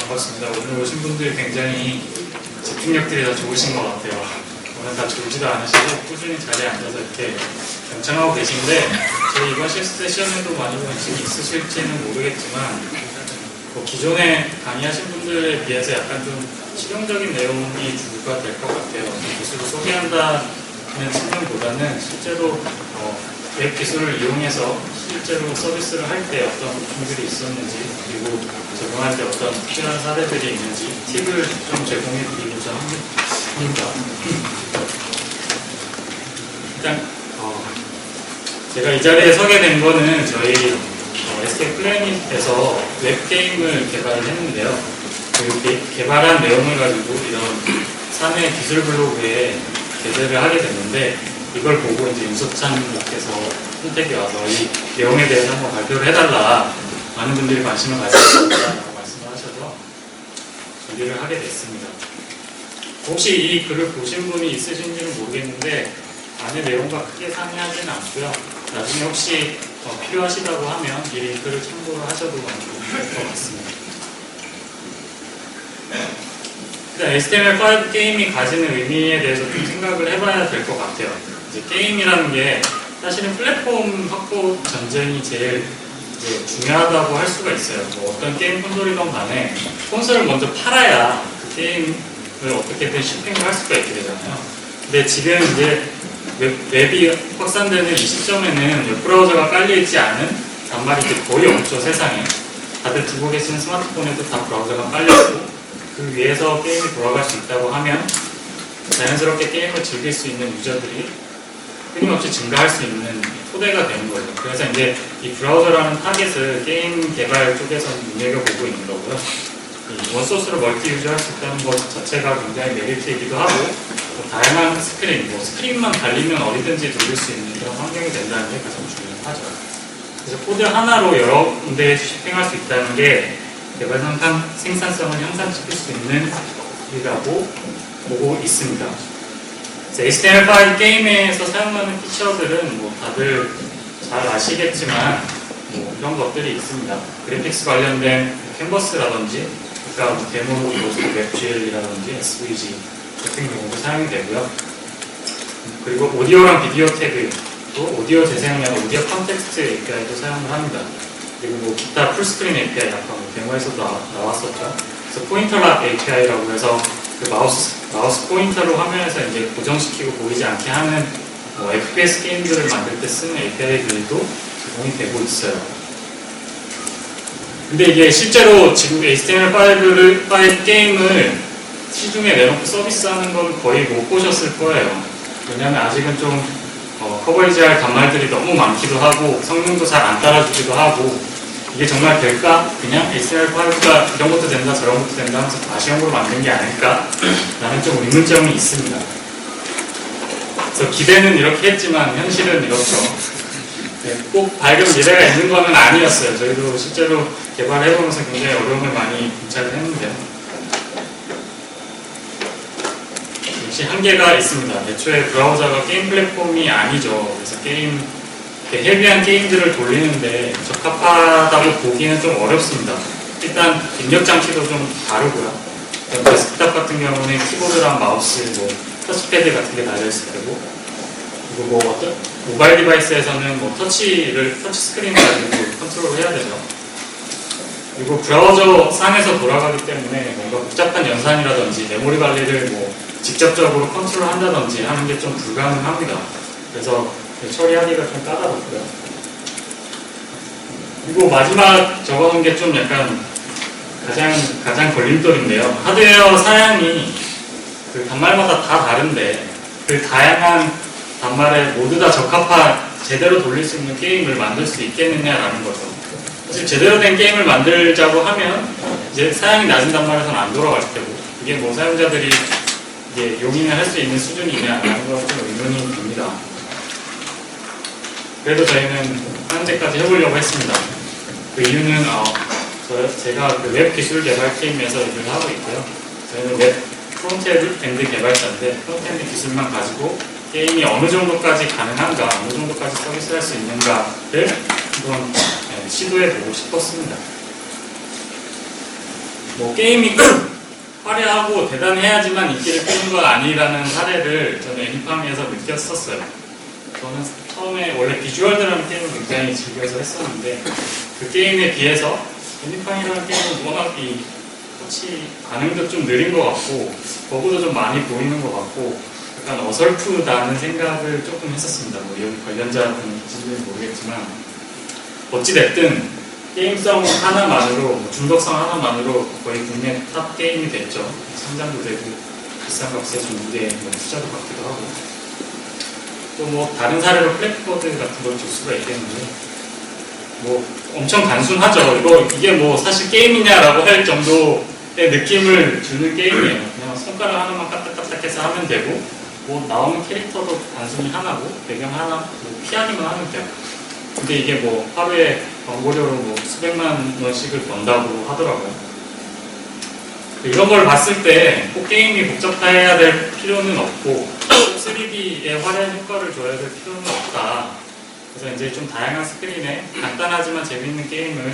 반갑습니다. 오늘 오신 분들 굉장히 집중력들이 다 좋으신 것 같아요. 오늘 다 졸지도 않으시고 꾸준히 자리에 앉아서 이렇게 경청하고 계신데 저희 이번 실습 세션에도 많이 관심이 있으실지는 모르겠지만 기존에 강의하신 분들에 비해서 약간 좀 실용적인 내용이 주가 될 것 같아요. 기술을 소개한다는 측면보다는 실제로 웹 기술을 이용해서 실제로 서비스를 할 때 어떤 고충들이 있었는지, 그리고 적용할 때 어떤 특별한 사례들이 있는지 팁을 좀 제공해 드리고자 합니다. 일단 제가 이 자리에 서게 된 거는 저희 SK 플래닛에서 웹게임을 개발을 했는데요. 그 개발한 내용을 가지고 이런 사내 기술 블로그에 게재를 하게 됐는데, 이걸 보고 이제 윤석찬님께서 선택이 와서 이 내용에 대해서 한번 발표를 해달라, 많은 분들이 관심을 가지셨다고 말씀을 하셔서 준비를 하게 됐습니다. 혹시 이 글을 보신 분이 있으신지는 모르겠는데 안의 내용과 크게 상이하지는 않고요. 나중에 혹시 필요하시다고 하면 미리 글을 참고를 하셔도 좋을 것 같습니다. HTML5 게임이 가지는 의미에 대해서 좀 생각을 해봐야 될 것 같아요. 이제 게임이라는 게 사실은 플랫폼 확보 전쟁이 제일 중요하다고 할 수가 있어요. 어떤 게임 콘솔이든 간에 콘솔을 먼저 팔아야 그 게임을 어떻게든 쇼핑을 할 수가 있게 되잖아요. 근데 지금 이제 웹이 확산되는 이 시점에는 웹브라우저가 깔려있지 않은 단말이 거의 없죠, 세상에. 다들 두고 계시는 스마트폰에도 다 브라우저가 깔려있고, 그 위에서 게임이 돌아갈 수 있다고 하면 자연스럽게 게임을 즐길 수 있는 유저들이 끊임없이 증가할 수 있는 토대가 되는 거죠. 그래서 이제 이 브라우저라는 타겟을 게임 개발 쪽에서 눈여겨보고 있는 거고요. 원소스로 멀티 유저 할 수 있다는 것 자체가 굉장히 메리트이기도 하고, 다양한 스크린만 달리면 어디든지 돌릴 수 있는 그런 환경이 된다는 게 가장 중요하죠. 그래서 코드 하나로 여러 군데에 쇼핑할 수 있다는 게 개발 생산성을 향상시킬 수 있는 일이라고 보고 있습니다. HTML5 게임에서 사용하는 피처들은 다들 잘 아시겠지만 이런 것들이 있습니다. 그래픽스 관련된 캔버스라든지, 그러니까 데모로 보여준 웹GL이라든지 SVG 같은 경우도 사용이 되고요. 그리고 오디오랑 비디오 태그, 또 오디오 재생량, 오디오 컨텍스트 API도 사용을 합니다. 그리고 기타 풀스크린 API, 아까 데모에서도 나왔었죠. 그래서 포인터락 API라고 해서 그 마우스 포인터로 화면에서 이제 고정시키고 보이지 않게 하는 FPS 게임들을 만들 때 쓰는 API들도 제공이 되고 있어요. 근데 이게 실제로 지금 HTML5 게임을 시중에 내놓고 서비스하는 건 거의 못 보셨을 거예요. 왜냐하면 아직은 좀 커버리지할 단말들이 너무 많기도 하고 성능도 잘 안 따라주기도 하고, 이게 정말 될까? 그냥 HTML5가 이런 것도 된다 저런 것도 된다 하면서 가시형으로 만든 게 아닐까? 라는 좀 의문점이 있습니다. 그래서 기대는 이렇게 했지만 현실은 이렇죠. 꼭 밝은 미래가 있는 거는 아니었어요. 저희도 실제로 개발해보면서 굉장히 어려움을 많이 분차를 했는데요. 역시 한계가 있습니다. 애초에 브라우저가 게임 플랫폼이 아니죠. 그래서 헤비한 게임들을 돌리는데 적합하다고 보기는 좀 어렵습니다. 일단 입력 장치도 좀 다르고요. 데스크탑 같은 경우는 키보드랑 마우스, 터치패드 같은 게 달려있을 테고, 그리고 어떤 모바일 디바이스에서는 터치 스크린을 가지고 컨트롤을 해야 되죠. 그리고 브라우저 상에서 돌아가기 때문에 뭔가 복잡한 연산이라든지 메모리 관리를 직접적으로 컨트롤 한다든지 하는 게 좀 불가능합니다. 그래서 처리하기가 좀 까다롭고요. 그리고 마지막 적어놓은 게 좀 약간 가장 걸림돌인데요. 하드웨어 사양이 그 단말마다 다 다른데 그 다양한 단말에 모두 다 적합한 제대로 돌릴 수 있는 게임을 만들 수 있겠느냐라는 거죠. 사실 제대로 된 게임을 만들자고 하면 이제 사양이 낮은 단말에서는 안 돌아갈 테고, 이게 사용자들이 이게 용인을 할 수 있는 수준이냐라는 건 좀 의문이 듭니다. 그래도 저희는 현재까지 해보려고 했습니다. 그 이유는 제가 그 웹 기술 개발 팀에서 일을 하고 있고요. 저희는 웹 프론트엔드 개발자인데 프론트엔드 기술만 가지고 게임이 어느 정도까지 가능한가, 어느 정도까지 서비스할 수 있는가를 한번 시도해보고 싶었습니다. 뭐 게임이 꼭 화려하고 대단해야지만 인기를 끄는 건 아니라는 사례를 저는 애니팡에서 느꼈었어요. 저는 처음에 원래 비주얼 드라마 게임을 굉장히 즐겨서 했었는데 그 게임에 비해서 애니팡이라는 게임은 워낙 이 터치 반응도 좀 느린 것 같고 버그도 좀 많이 보이는 것 같고 약간 어설프다는 생각을 조금 했었습니다. 뭐 여기 관련자분인지는 모르겠지만 어찌됐든 게임성 하나만으로, 중독성 하나만으로 거의 국내 탑 게임이 됐죠. 성장도 되고 비싼 값에 중국에 투자도 받기도 하고 또 뭐 다른 사례로 플랫포드 같은 걸 줄 수가 있겠는데 뭐 엄청 단순하죠. 이게 뭐 사실 게임이냐라고 할 정도의 느낌을 주는 게임이에요. 그냥 손가락 하나만 까딱까딱해서 하면 되고 뭐 나오는 캐릭터도 단순히 하나고 배경 하나, 뭐 피하기만 하면 돼요. 근데 이게 뭐 하루에 광고료로 뭐 수백만 원씩을 번다고 하더라고요. 이런 걸 봤을 때 꼭 게임이 복잡해야 될 필요는 없고 3D에 화려한 효과를 줘야 될 필요는 없다. 그래서 이제 좀 다양한 스크린에 간단하지만 재미있는 게임을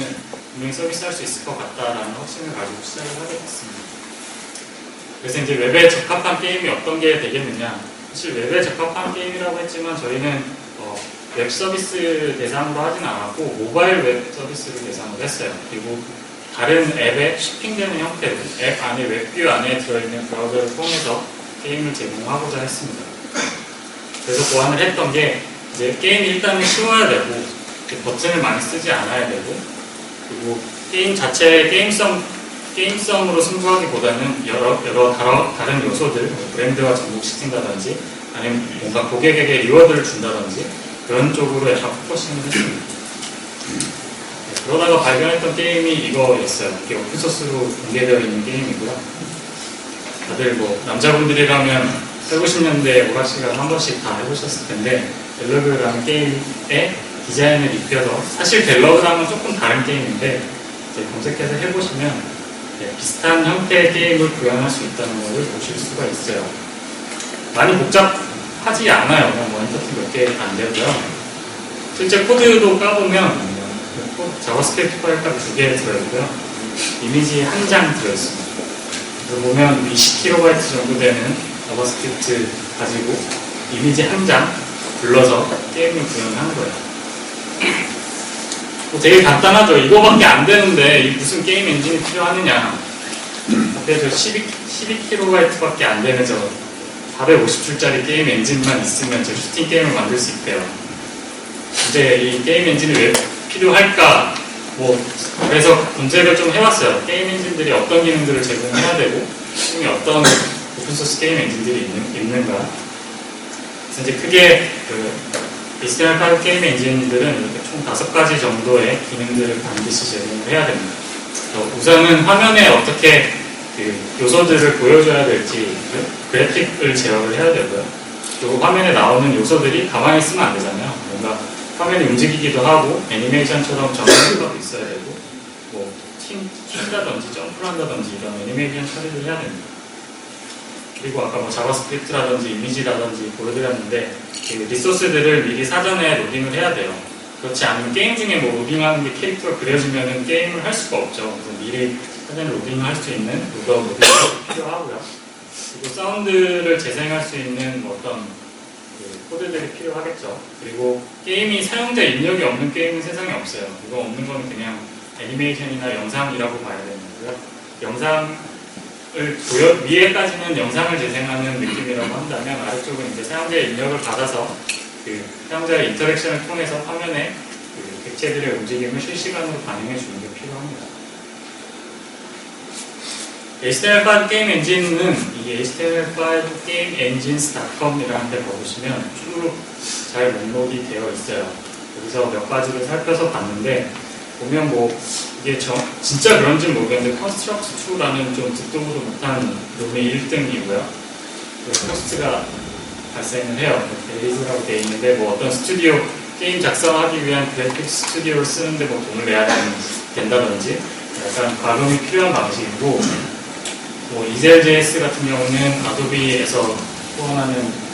분명히 서비스할 수 있을 것 같다라는 확신을 가지고 시작을 하게 됐습니다. 그래서 이제 웹에 적합한 게임이 어떤 게 되겠느냐. 사실 웹에 적합한 게임이라고 했지만 저희는 웹 서비스 대상으로 하진 않았고 모바일 웹 서비스를 대상으로 했어요. 그리고 다른 앱에 shipping되는 형태로 앱 안에 웹뷰 안에 들어있는 브라우저를 통해서 게임을 제공하고자 했습니다. 그래서 고안을 했던 게 이제 게임이 일단은 쉬워야 되고 버튼을 많이 쓰지 않아야 되고 그리고 게임 자체의 게임성으로 승부하기보다는 여러 다른 요소들 브랜드와 접목시킨다든지 아니면 뭔가 고객에게 리워드를 준다든지 그런 쪽으로 약간 포커싱을 했습니다. 그러다가 발견했던 게임이 이거였어요. 이게 오픈소스로 공개되어 있는 게임이고요. 다들 뭐 남자분들이라면 80년대 오락시간 한 번씩 다 해보셨을 텐데 갤러그라는 게임의 디자인을 입혀서 사실 갤러그랑은 조금 다른 게임인데 이제 검색해서 해보시면 비슷한 형태의 게임을 구현할 수 있다는 것을 보실 수가 있어요. 많이 복잡하지 않아요. 그냥 뭐 엔터티 몇 개 안 되고요. 실제 코드도 까보면 자바스크립트 파일까지 2개 들어있고요. 이미지 한 장 들어있습니다. 그래서 보면 20KB 정도 되는 자바스크립트 가지고 이미지 한 장 불러서 게임을 구현하는 거예요. 되게 간단하죠. 이거밖에 안 되는데 무슨 게임 엔진이 필요하느냐. 앞에 저 12KB밖에 안 되는 저 450줄짜리 게임 엔진만 있으면 저 슈팅 게임을 만들 수 있대요. 근데 이 게임 엔진이 왜 필요할까? 그래서 검색을 좀 해봤어요. 게임 엔진들이 어떤 기능들을 제공해야 되고, 어떤 오픈소스 게임 엔진들이 있는가. 그래서 이제 크게 HTML5 게임 엔진들은 총 5가지 정도의 기능들을 반드시 제공을 해야 됩니다. 우선은 화면에 어떻게 요소들을 보여줘야 될지 그래픽을 제어를 해야 되고요. 그리고 화면에 나오는 요소들이 가만히 있으면 안 되잖아요. 뭔가 화면이 움직이기도 하고 애니메이션처럼 전환효과도 있어야 되고 뭐 튄다든지 점프를 한다든지 이런 애니메이션 처리를 해야 됩니다. 그리고 아까 뭐 자바스크립트라든지 이미지라든지 보여드렸는데 리소스들을 미리 사전에 로딩을 해야 돼요. 그렇지 않으면 게임 중에 뭐 로딩하는 게 캐릭터가 그려지면은 게임을 할 수가 없죠. 그래서 미리 사전에 로딩을 할 수 있는 로딩이 필요하고요. 그리고 사운드를 재생할 수 있는 어떤 코드들이 필요하겠죠. 그리고 게임이 사용자 입력이 없는 게임은 세상에 없어요. 이거 없는 거는 그냥 애니메이션이나 영상이라고 봐야 되는 거고요. 위에까지는 영상을 재생하는 느낌이라고 한다면 아래쪽은 이제 사용자의 입력을 받아서 사용자의 인터랙션을 통해서 화면에 객체들의 움직임을 실시간으로 반영해 주는 게 필요합니다. HTML5 게임 엔진은 이 HTML5 게임 엔진스.com이라는 데 가보시면 쭉 잘 목록이 되어 있어요. 여기서 몇 가지를 살펴서 봤는데 보면 이게 진짜 그런지는 모르겠는데 컨스트럭트2라는 좀 듣도 보도 못한 놈이 1등이고요. 코스트가 발생을 해요. 베리즈라고 되어 있는데 어떤 스튜디오 게임 작성하기 위한 그래픽 스튜디오를 쓰는데 돈을 내야 된다든지 약간 과금이 필요한 방식이고 이젤JS 같은 경우는 아도비에서 후원하는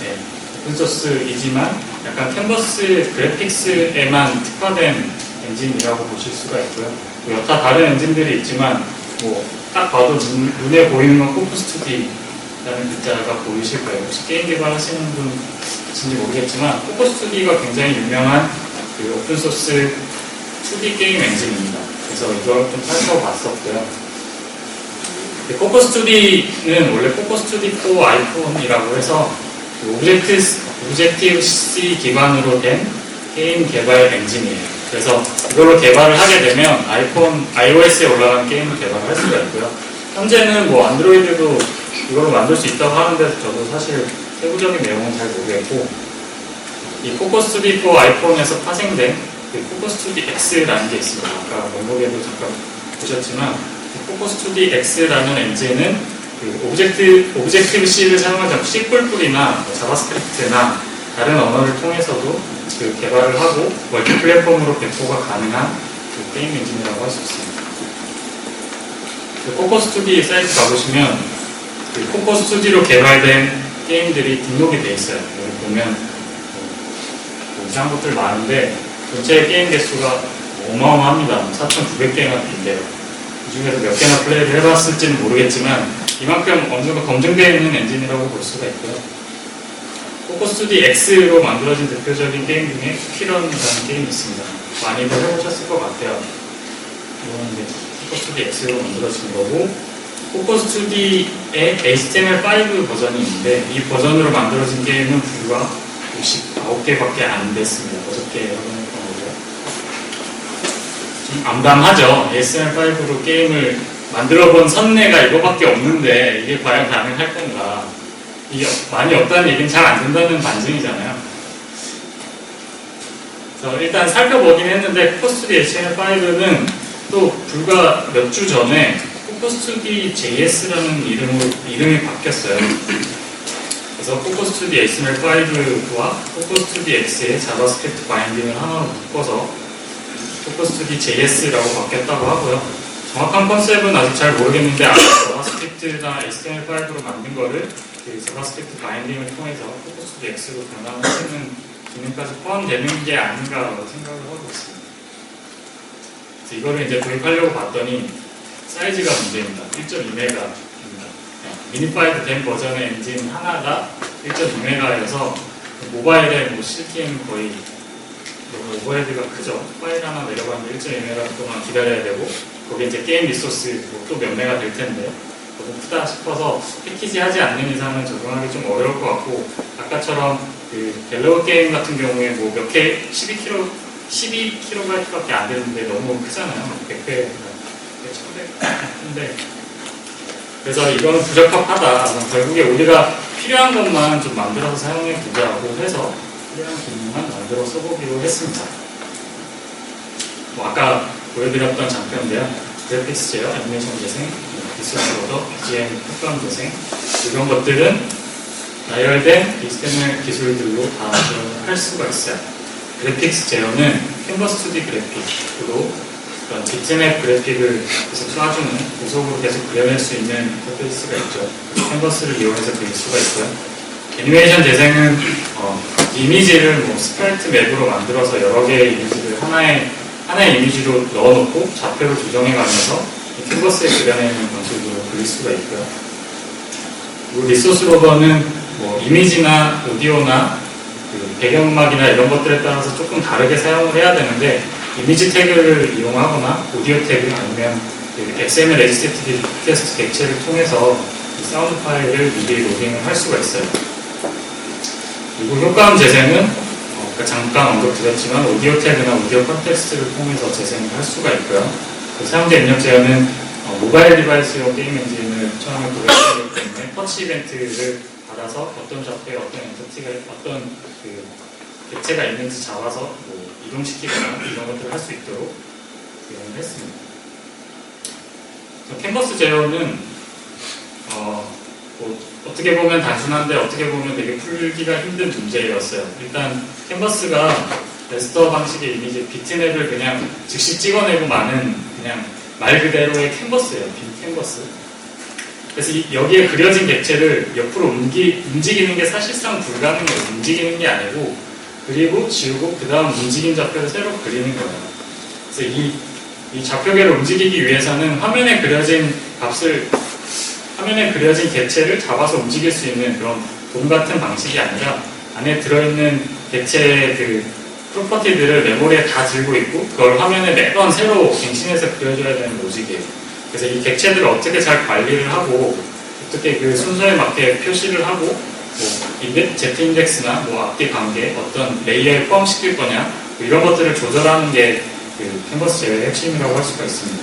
오픈소스이지만 약간 캔버스 그래픽스에만 특화된 엔진이라고 보실 수가 있고요. 여타 다른 엔진들이 있지만 딱 봐도 눈에 보이는 건 코코스투디라는 글자가 보이실 거예요. 혹시 게임 개발하시는 분인지 모르겠지만 코코스투디가 굉장히 유명한 그 오픈소스 2D 게임 엔진입니다. 그래서 이걸 좀 살펴봤었고요. 코코스투디는 원래 코코스투디 4 아이폰이라고 해서 그 오브젝티브-C 기반으로 된 게임 개발 엔진이에요. 그래서 이걸로 개발을 하게 되면 iOS에 올라간 게임을 개발할 수가 있고요. 현재는 뭐 안드로이드도 이걸로 만들 수 있다고 하는데 저도 사실 세부적인 내용은 잘 모르겠고, 이 코코스투디 4 아이폰에서 파생된 그 코코스투디 X라는 게 있습니다. 아까 원고에도 잠깐 보셨지만 코코스투디 X라는 엔진은 그 오브젝티브-C를 사용하지 않고 C++이나 뭐 자바스크립트나 다른 언어를 통해서도 그 개발을 하고 멀티 플랫폼으로 배포가 가능한 그 게임 엔진이라고 할 수 있습니다. 그 코코스투디 사이트 가보시면 그 코코스투디로 개발된 게임들이 등록이 돼 있어요. 여기 보면 뭐 이상한 것들 많은데 전체 게임 개수가 어마어마합니다. 4,900개나 된대요. 그 중에서 몇 개나 플레이를 해봤을지는 모르겠지만 이만큼 어느 정도 검증되어 있는 엔진이라고 볼 수가 있고요. 코코스투디 X로 만들어진 대표적인 게임 중에 쿠키런이라는 게임이 있습니다. 많이들 해보셨을 것 같아요. 이거는 이제 코코스투디 X로 만들어진 거고, 코코스투디의 HTML5 버전이 있는데 이 버전으로 만들어진 게임은 불과 59개밖에 안 됐습니다. 5개 하는 거고요. 좀 암담하죠. HTML5로 게임을 만들어본 선례가 이거밖에 없는데 이게 과연 가능할 건가. 이게 많이 없다는 얘기는 잘 안 된다는 반증이잖아요. 그래서 일단 살펴보긴 했는데 코코스투디 HTML5는 또 불과 몇 주 전에 코코스투디 JS라는 이름이 바뀌었어요. 그래서 코코스투디 HTML5와 코코스투디 X의 자바스크립트 바인딩을 하나로 묶어서 코코스투디 JS라고 바뀌었다고 하고요. 정확한 컨셉은 아직 잘 모르겠는데 자바스크립트나 HTML5로 만든 거를 그 자바스크립트 바인딩을 통해서 코코스투디 X로 변환하시는 기능까지 포함되는 게 아닌가라고 생각을 하고 있습니다. 그래서 이거를 이제 도입하려고 봤더니 사이즈가 문제입니다. 1.2메가입니다. 미니파이드 된 버전의 엔진 하나가 1.2메가여서 모바일에 뭐 실기에는 거의 너무 오버헤드가 크죠. 파일 하나 내려가는데 1.2메가 동안 기다려야 되고 거기에 이제 게임 리소스 또 몇 메가 될 텐데 너무 크다 싶어서 패키지 하지 않는 이상은 적용하기 좀 어려울 것 같고, 아까처럼 그 갤러그 게임 같은 경우에 뭐 몇 개 12kB밖에 안 되는데 너무 크잖아요. 100배, 1000배. 그래서 이거는 부적합하다. 결국에 우리가 필요한 것만 좀 만들어서 사용해 보자고 해서 필요한 기능만 만들어 써보기로 했습니다. 뭐 아까 보여드렸던 장표인데요. 그래픽스 제어, 애니메이션 재생, 비스스 로더, BGM 효과음 재생, 이런 것들은 나열된 HTML 기술들로 다 할 수가 있어요. 그래픽스 제어는 캔버스 2D 그래픽으로 그런 비트맵 그래픽을 계속 쏴주는 고속으로 계속 그려낼 수 있는 인터페이스가 있죠. 캔버스를 이용해서 그릴 수가 있고요. 애니메이션 재생은 이미지를 뭐 스프라이트 맵으로 만들어서 여러 개의 이미지를 하나의 이미지로 넣어놓고 좌표를 조정해가면서 캔버스에 그려내는 방식으로 그릴 수가 있고요. 그리고 리소스 로더는 뭐 이미지나 오디오나 그 배경음악이나 이런 것들에 따라서 조금 다르게 사용을 해야 되는데 이미지 태그를 이용하거나 오디오 태그 아니면 XML 레지스티브 테스트 객체를 통해서 사운드 파일을 미리 로딩을 할 수가 있어요. 그리고 효과음 재생은 잠깐 언급드렸지만 오디오 태그나 오디오 컨텍스트를 통해서 재생을 할 수가 있고요. 그 사용자 입력 제어는 모바일 디바이스용 게임 엔진을 처음에 고려하기 때문에 터치 이벤트를 받아서 어떤 좌표에 어떤 엔티티가 어떤 그 객체가 있는지 잡아서 뭐 이동시키거나 이런 것들을 할 수 있도록 구현을 했습니다. 캔버스 제어는 뭐 어떻게 보면 단순한데 어떻게 보면 되게 풀기가 힘든 문제였어요. 일단 캔버스가 레스터 방식의 이미지 비트맵을 그냥 즉시 찍어내고 마는 그냥 말 그대로의 캔버스예요. 빈 캔버스. 그래서 여기에 그려진 객체를 옆으로 움직이는 게 사실상 불가능해요. 움직이는 게 아니고 그리고 지우고 그 다음 움직인 좌표를 새로 그리는 거예요. 그래서 이 이 좌표계를 움직이기 위해서는 화면에 그려진 객체를 잡아서 움직일 수 있는 그런 돔 같은 방식이 아니라 안에 들어있는 객체의 그 프로퍼티들을 메모리에 다 들고 있고 그걸 화면에 매번 새로 갱신해서 그려줘야 되는 로직이에요. 그래서 이 객체들을 어떻게 잘 관리를 하고 어떻게 그 순서에 맞게 표시를 하고 뭐 Z 인덱스나 뭐 앞뒤 관계 어떤 레이어에 포함시킬 거냐 뭐 이런 것들을 조절하는 게 그 캔버스 제어의 핵심이라고 할 수가 있습니다.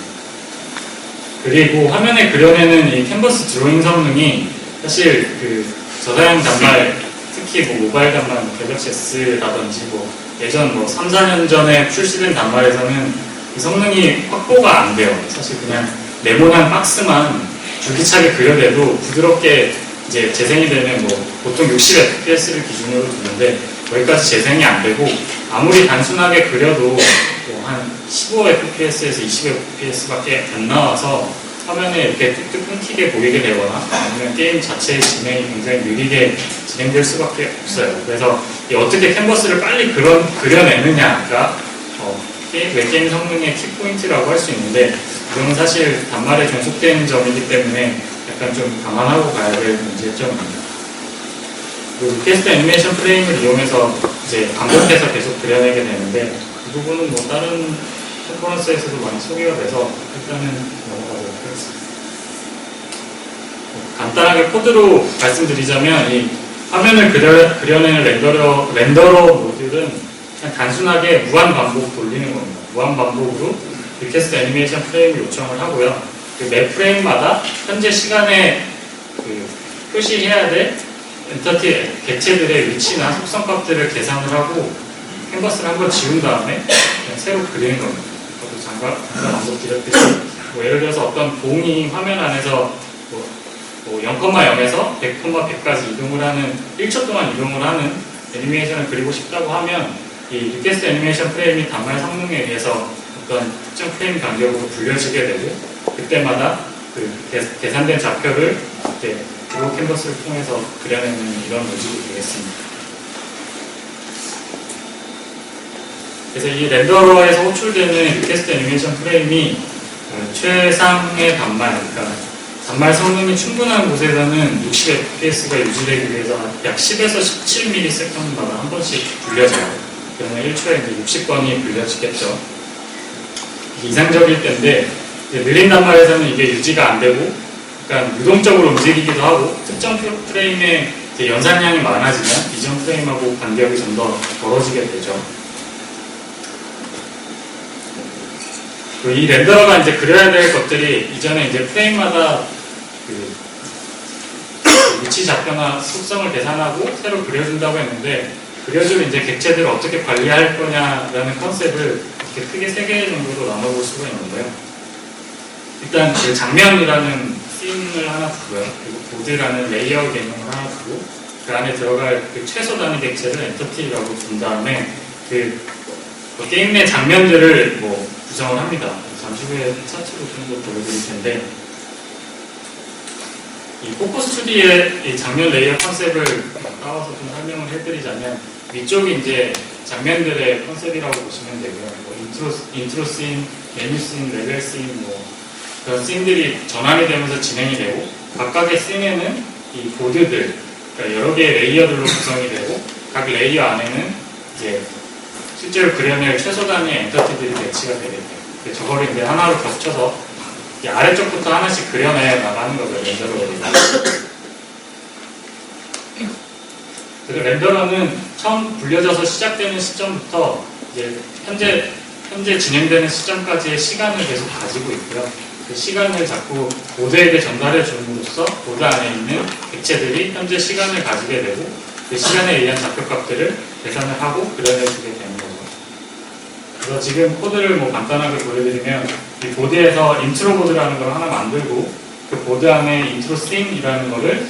그리고 화면에 그려내는 이 캔버스 드로잉 성능이 사실 그 저사양 단말 특히 뭐 모바일 단말 갤럭시 S라든지 뭐 예전 뭐 3, 4년 전에 출시된 단말에서는 이 성능이 확보가 안 돼요. 사실 그냥 네모난 박스만 줄기차게 그려내도 부드럽게 이제 재생이 되면 뭐 보통 60fps를 기준으로 두는데 거기까지 재생이 안 되고 아무리 단순하게 그려도 뭐 한 15fps에서 20fps밖에 안 나와서 화면에 이렇게 뚝뚝 끊기게 보이게 되거나 아니면 게임 자체의 진행이 굉장히 느리게 진행될 수밖에 없어요. 그래서 어떻게 캔버스를 빨리 그려내느냐가 게임 성능의 키포인트라고 할 수 있는데 이건 사실 단말에 종속된 점이기 때문에 약간 좀 감안하고 가야 될 문제점입니다. 그리고 리퀘스트 애니메이션 프레임을 이용해서 이제 반복해서 계속 그려내게 되는데 그 부분은 뭐 다른 컨퍼런스에서도 많이 소개가 돼서 일단은 넘어가도록 하겠습니다. 간단하게 코드로 말씀드리자면 이 화면을 그려내는 렌더러 모듈은 그냥 단순하게 무한 반복 돌리는 겁니다. 무한 반복으로 리퀘스트 애니메이션 프레임을 요청을 하고요. 그 매 프레임마다 현재 시간에 그 표시해야 될 엔터티 객체들의 위치나 속성값들을 계산을 하고 캔버스를 한번 지운 다음에 그냥 새로 그리는 겁니다. 저도 잠깐 반복드렸듯이 뭐 예를 들어서 어떤 봉이 화면 안에서 뭐 0,0에서 100,100까지 이동을 하는 1초 동안 이동을 하는 애니메이션을 그리고 싶다고 하면 이 리퀘스트 애니메이션 프레임이 단말 성능에 의해서 어떤 특정 프레임 간격으로 불려지게 되고 그때마다 그 계산된 좌표를 이제 드로우 캔버스를 통해서 그려내는 이런 로직이 되겠습니다. 그래서 이 렌더러에서 호출되는 리퀘스트 애니메이션 프레임이 최상의 단말, 그러니까 단말 성능이 충분한 곳에서는 60fps가 유지되기 위해서 약 10에서 17ms마다 한 번씩 불려져요. 그러면 1초에 이제 60번이 불려지겠죠. 이상적일 때인데 느린 단말에서는 이게 유지가 안 되고 약간 유동적으로 움직이기도 하고 특정 프레임의 연산량이 많아지면 이전 프레임하고 간격이 좀 더 벌어지게 되죠. 이 렌더러가 이제 그려야 될 것들이 이전에 이제 프레임마다 그 위치 좌표나 속성을 계산하고 새로 그려준다고 했는데 그려줄 이제 객체들을 어떻게 관리할 거냐라는 컨셉을 이렇게 크게 3개 정도로 나눠볼 수가 있는데요. 일단 그 장면이라는 씬을 하나 두고요. 그리고 보드라는 레이어 개념을 하나 두고 그 안에 들어갈 그 최소 단위 객체를 엔터티라고 둔 다음에 그 게임 내 장면들을 뭐 구성을 합니다. 잠시 후에 차트로 좀 더 보여드릴 텐데 이 포커스2D의 이 장면 레이어 컨셉을 따와서 좀 설명을 해드리자면 위쪽이 이제 장면들의 컨셉이라고 보시면 되고요. 뭐 인트로 씬, 메뉴 씬, 레벨 씬, 뭐 그런 씬들이 전환이 되면서 진행이 되고 각각의 씬에는 이 보드들, 그러니까 여러 개의 레이어들로 구성이 되고 각 레이어 안에는 이제 실제로 그려낼 최소 단위의 엔터티들이 배치가 되게 돼요. 저거를 이제 하나로 겹쳐서 아래쪽부터 하나씩 그려내 나가는 거죠, 렌더러가. 그래서 렌더러는 처음 불려져서 시작되는 시점부터 이제 현재 진행되는 시점까지의 시간을 계속 가지고 있고요. 그 시간을 자꾸 보드에게 전달해 줌으로써 보드 안에 있는 객체들이 현재 시간을 가지게 되고 그 시간에 의한 좌표값들을 계산을 하고 그려내주게 되는 거죠. 그래서 지금 코드를 뭐 간단하게 보여드리면 이 보드에서 인트로 보드라는 걸 하나 만들고 그 보드 안에 인트로 씬이라는 거를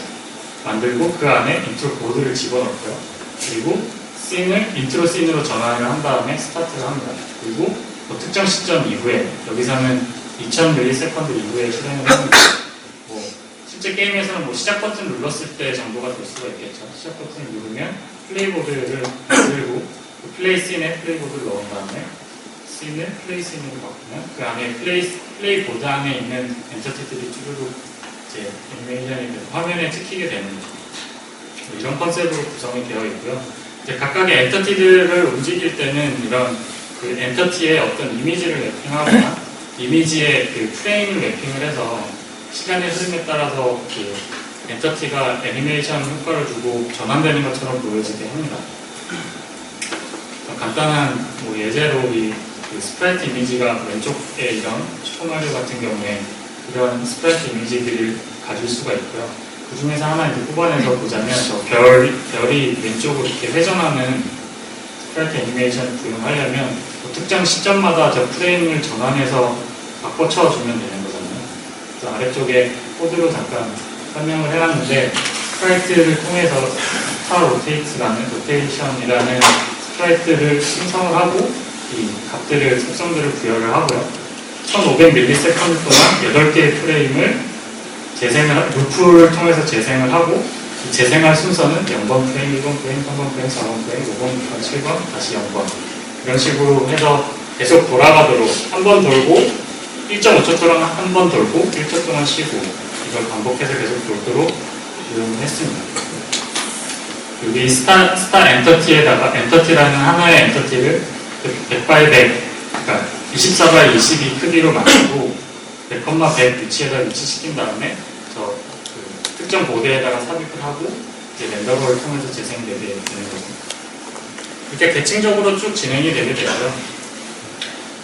만들고 그 안에 인트로 보드를 집어넣고요. 그리고 씬을 인트로 씬으로 전환을 한 다음에 스타트를 합니다. 그리고 뭐 특정 시점 이후에 여기서는 2000ms 이후에 실행을 합니다. 뭐 실제 게임에서는 뭐 시작 버튼 눌렀을 때 정도가 될 수가 있겠죠. 시작 버튼을 누르면 플레이보드를 만들고 그 플레이 씬에 플레이보드를 넣은 다음에 수 있는 플레이 스인으로 바꾸면 그 안에 플레이 보드 안에 있는 엔터티들이 쭈루룩 이제 애니메이션이 돼서 화면에 찍히게 되는 거죠. 이런 컨셉으로 구성이 되어 있고요. 이제 각각의 엔터티들을 움직일 때는 이런 그 엔터티의 어떤 이미지를 맵핑하거나 이미지의 그 프레임을 맵핑을 해서 시간의 흐름에 따라서 그 엔터티가 애니메이션 효과를 주고 전환되는 것처럼 보여지게 합니다. 간단한 뭐 예제로 그 스프라이트 이미지가 왼쪽에 이런 슈퍼마리오 같은 경우에 이런 스프라이트 이미지들을 가질 수가 있고요. 그 중에서 하나 이제 뽑아내서 보자면 저 별이 왼쪽으로 이렇게 회전하는 스프라이트 애니메이션을 구현하려면 뭐 특정 시점마다 저 프레임을 전환해서 바꿔쳐주면 되는 거잖아요. 그래서 아래쪽에 코드로 잠깐 설명을 해놨는데 스프라이트를 통해서 스타 로테이션이라는 스프라이트를 생성을 하고 이 값들을 속성들을 부여를 하고요. 1500ms 동안 8개의 프레임을 루프를 통해서 재생을 하고 이 재생할 순서는 0번 프레임, 1번 프레임, 3번 프레임, 4번 프레임, 5번, 6번, 7번, 다시 0번 이런 식으로 해서 계속 돌아가도록 한 번 돌고 1.5초 동안 한 번 돌고 1초 동안 쉬고 이걸 반복해서 계속 돌도록 구현을 했습니다. 여기 스타 엔터티에다가 엔터티라는 하나의 엔터티를 100x100 그러니까 24x22 크기로 만들고 100,100 위치에다 위치시킨 다음에 그 특정 보드에다가 삽입을 하고 이제 렌더러를 통해서 재생되게 되는 겁니다. 이렇게 대칭적으로 쭉 진행이 되게 되고요.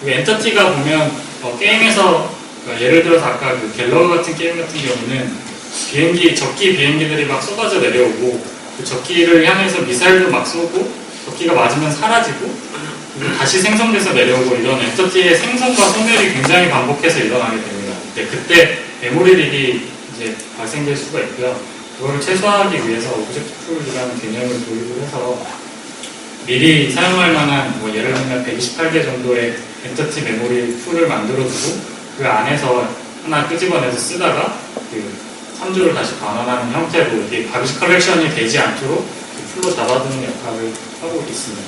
그 엔터티가 보면 게임에서 예를 들어서 아까 그 갤러그 같은 게임 같은 경우는 적기 비행기들이 막 쏟아져 내려오고 그 적기를 향해서 미사일도 막 쏘고 적기가 맞으면 사라지고 다시 생성돼서 내려오고 이런 엔터티의 생성과 소멸이 굉장히 반복해서 일어나게 됩니다. 그때 메모리 릭이 이제 발생될 수가 있고요. 그걸 최소화하기 위해서 오브젝트 풀이라는 개념을 도입을 해서 미리 사용할 만한 뭐 예를 들면 128개 정도의 엔터티 메모리 풀을 만들어두고 그 안에서 하나 끄집어내서 쓰다가 그 3조를 다시 반환하는 형태로 이게 가비지 컬렉션이 되지 않도록 그 풀로 잡아두는 역할을 하고 있습니다.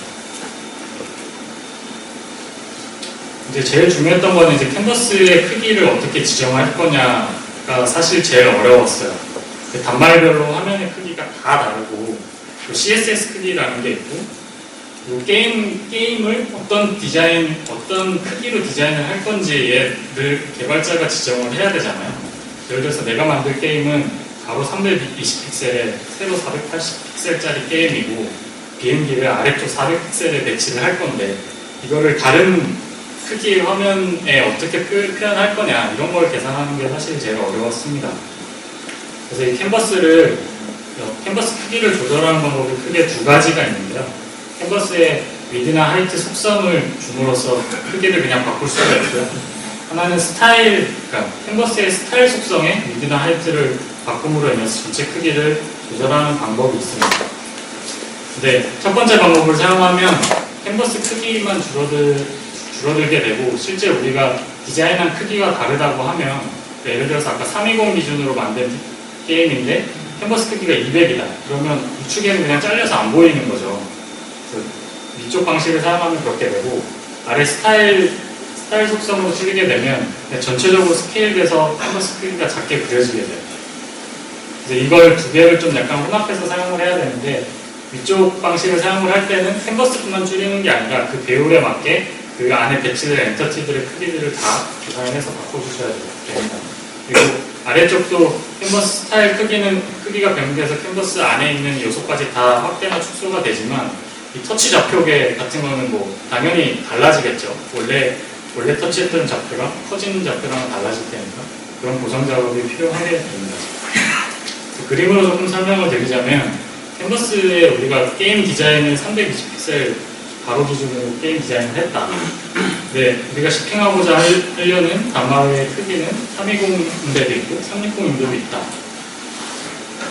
이제 제일 중요했던 거는 이제 캔버스의 크기를 어떻게 지정할 거냐가 사실 제일 어려웠어요. 그 단말별로 화면의 크기가 다 다르고 CSS 크기라는 게 있고 그리고 게임을 어떤 크기로 디자인을 할 건지를 개발자가 지정을 해야 되잖아요. 예를 들어서 내가 만들 게임은 가로 320픽셀에 세로 480픽셀짜리 게임이고 비행기를 아래쪽 400픽셀에 배치를 할 건데 이거를 다른 크기의 화면에 어떻게 표현할 거냐 이런 걸 계산하는 게 사실 제일 어려웠습니다. 그래서 이 캔버스 크기를 조절하는 방법이 크게 두 가지가 있는데요. 캔버스의 위드나 하이트 속성을 줌으로써 크기를 그냥 바꿀 수가 있고요. 하나는 그러니까 캔버스의 스타일 속성의 위드나 하이트를 바꿈으로 인해서 전체 크기를 조절하는 방법이 있습니다. 근데 첫 번째 방법을 사용하면 캔버스 크기만 줄어들게 되고 실제 우리가 디자인한 크기가 다르다고 하면 예를 들어서 아까 320 기준으로 만든 게임인데 캔버스 크기가 200이다. 그러면 우측에는 그냥 잘려서 안 보이는 거죠. 위쪽 방식을 사용하면 그렇게 되고 아래 스타일 속성으로 줄이게 되면 전체적으로 스케일돼서 캔버스 크기가 작게 그려지게 돼요. 그래서 이걸 두 개를 좀 약간 혼합해서 사용을 해야 되는데 위쪽 방식을 사용을 할 때는 캔버스만 줄이는 게 아니라 그 배율에 맞게 그 안에 배치될 엔터티들의 크기들을 다 계산해서 바꿔주셔야 됩니다. 그리고 아래쪽도 캔버스 스타일 크기가 변경돼서 캔버스 안에 있는 요소까지 다 확대나 축소가 되지만 이 터치 좌표계 같은 거는 뭐 당연히 달라지겠죠. 원래 터치했던 좌표랑 커지는 좌표랑은 달라질 테니까 그런 보정 작업이 필요하게 됩니다. 그림으로 조금 설명을 드리자면 캔버스에 우리가 게임 디자인을 320픽셀 가로 기준으로 게임 디자인을 했다. 네, 우리가 shipping하고자 하려는 단말의 크기는 320인데도 있고 360인데도 있다.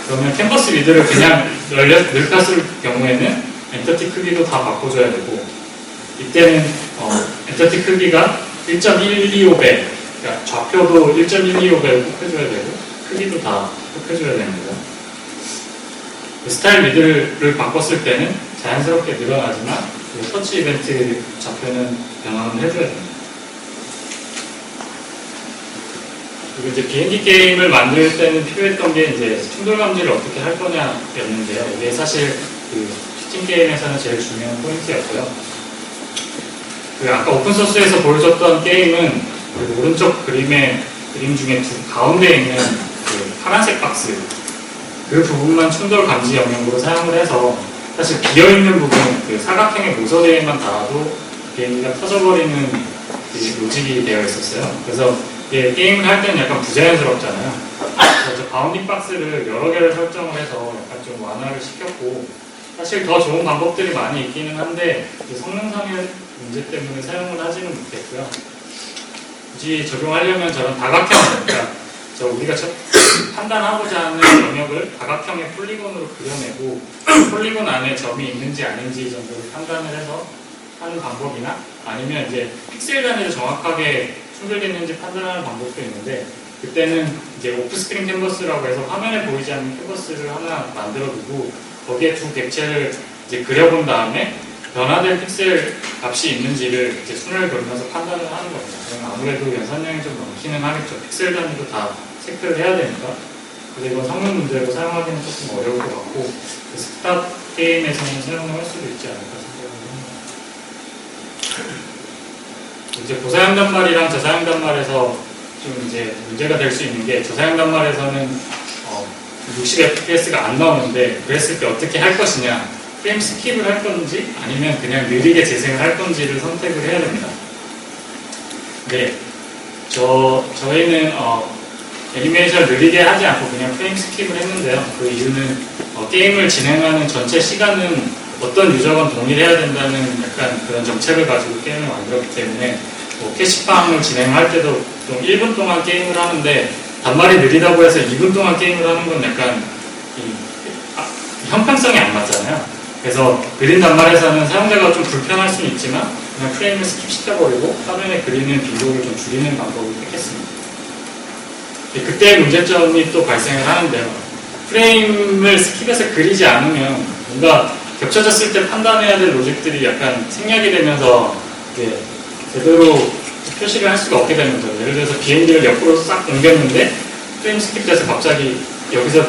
그러면 캔버스 위드를 그냥 늘렸을 경우에는 엔터티 크기도 다 바꿔줘야 되고 이때는 엔터티 크기가 1.125배 그러니까 좌표도 1.125배로 꼭 해줘야 되고 크기도 다 꼭 해줘야 됩니다. 스타일 위드를 바꿨을 때는 자연스럽게 늘어나지만 터치 이벤트 좌표는 변환을 해줘야 됩니다. 그리고 이제 비행기 게임을 만들 때는 필요했던 게 이제 충돌 감지를 어떻게 할 거냐였는데요. 이게 사실 그 슈팅 게임에서는 제일 중요한 포인트였고요. 그 아까 오픈소스에서 보여줬던 게임은 그 오른쪽 그림 중에 가운데 있는 그 파란색 박스 그 부분만 충돌 감지 영역으로 사용을 해서 사실 비어있는 부분 그 사각형의 모서리에만 닿아도 비행기가 터져버리는 그 로직이 되어 있었어요. 그래서 게임을 할 때는 약간 부자연스럽잖아요. 그래서 바운딩 박스를 여러 개를 설정을 해서 약간 좀 완화를 시켰고 사실 더 좋은 방법들이 많이 있기는 한데 성능상의 문제 때문에 사용을 하지는 못했고요. 굳이 적용하려면 저런 다각형, 그러니까 우리가 판단하고자 하는 영역을 다각형의 폴리곤으로 그려내고 폴리곤 안에 점이 있는지 아닌지 정도를 판단을 해서 하는 방법이나 아니면 이제 픽셀 단위로 정확하게 충돌됐는지 판단하는 방법도 있는데 그때는 이제 오프스크린 캔버스라고 해서 화면에 보이지 않는 캔버스를 하나 만들어 두고 거기에 두 객체를 이제 그려본 다음에 변화된 픽셀 값이 있는지를 이제 순을 그리면서 판단을 하는 겁니다. 그럼 아무래도 연산량이 좀 넘기는 하겠죠. 픽셀 단위도 다 체크를 해야 되니까. 그래서 이건 성능 문제로 사용하기는 조금 어려울 것 같고 스탑 게임에서는 사용을 할 수도 있지 않을까 생각합니다. 이제 고사양 단말이랑 저사양 단말에서 좀 이제 문제가 될 수 있는 게 저사양 단말에서는 60fps가 안 나오는데 그랬을 때 어떻게 할 것이냐 프레임 스킵을 할 건지 아니면 그냥 느리게 재생을 할 건지를 선택을 해야 됩니다. 네, 저희는 애니메이션을 느리게 하지 않고 그냥 프레임 스킵을 했는데요. 그 이유는 게임을 진행하는 전체 시간은 어떤 유저건 동일해야 된다는 약간 그런 정책을 가지고 게임을 만들었기 때문에 캐시팡을 진행할 때도 좀 1분 동안 게임을 하는데 단말이 느리다고 해서 2분 동안 게임을 하는 건 약간 형평성이 안 맞잖아요. 그래서 그린 단말에서는 사용자가 좀 불편할 수는 있지만 그냥 프레임을 스킵시켜버리고 화면에 그리는 빈도를 좀 줄이는 방법을 택했습니다. 그때의 문제점이 또 발생을 하는데요. 프레임을 스킵해서 그리지 않으면 뭔가 겹쳐졌을 때 판단해야 될 로직들이 약간 생략이 되면서 제대로 표시를 할 수가 없게 되는 거죠. 예를 들어서 비행기를 옆으로 싹 옮겼는데 프레임 스킵돼서 갑자기 여기서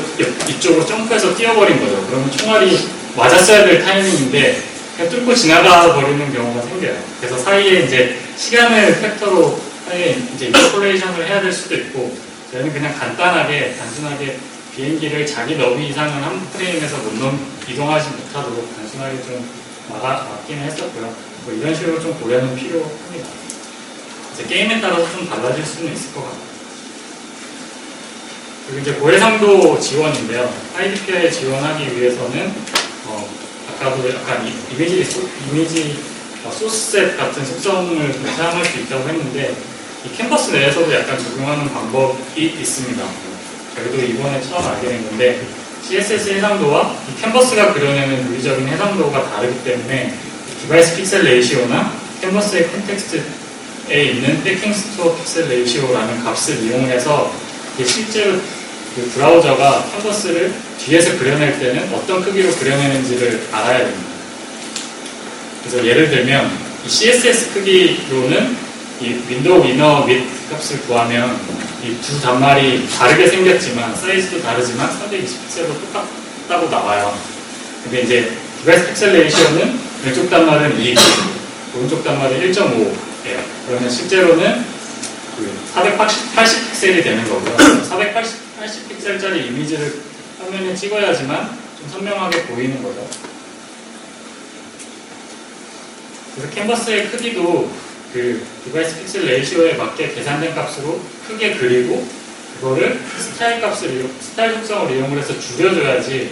이쪽으로 점프해서 뛰어버린 거죠. 그러면 총알이 맞았어야 될 타이밍인데 그냥 뚫고 지나가 버리는 경우가 생겨요. 그래서 사이에 이제 시간을 팩터로 사이에 이제 인터폴레이션을 해야 될 수도 있고 저희는 그냥 간단하게 단순하게 비행기를 자기 너비 이상은 한 프레임에서 이동하지 못하도록 단순하게 좀 막기는 했었고요. 뭐 이런 식으로 좀 고려는 필요합니다. 이제 게임에 따라서 좀 달라질 수는 있을 것 같아요. 그리고 이제 고해상도 지원인데요. IDPI에 지원하기 위해서는 아까도 약간 이미지 소스셋 같은 속성을 사용할 수 있다고 했는데 이 캔버스 내에서도 약간 적용하는 방법이 있습니다. 저희도 이번에 처음 알게 된 건데 CSS 해상도와 이 캔버스가 그려내는 물리적인 해상도가 다르기 때문에 디바이스 픽셀 레이시오나 캔버스의 컨텍스트에 있는 패킹 스토어 픽셀 레이시오라는 값을 이용해서 실제로 그 브라우저가 캔버스를 뒤에서 그려낼 때는 어떤 크기로 그려내는지를 알아야 됩니다. 그래서 예를 들면 이 CSS 크기로는 이 윈도우 이너 윗 값을 구하면 이 두 단말이 다르게 생겼지만 사이즈도 다르지만 420픽셀로 똑같다고 나와요. 근데 이제 디바이스 픽셀 레이시오는 왼쪽 단말은 2, 오른쪽 단말은 1.5예요. 그러면 실제로는 480픽셀이 되는 거고요. 480픽셀짜리 이미지를 화면에 찍어야지만 좀 선명하게 보이는 거죠. 그래서 캔버스의 크기도 그 디바이스 픽셀 레이시오에 맞게 계산된 값으로 크게 그리고 그거를 스타일 속성을 이용을 해서 줄여줘야지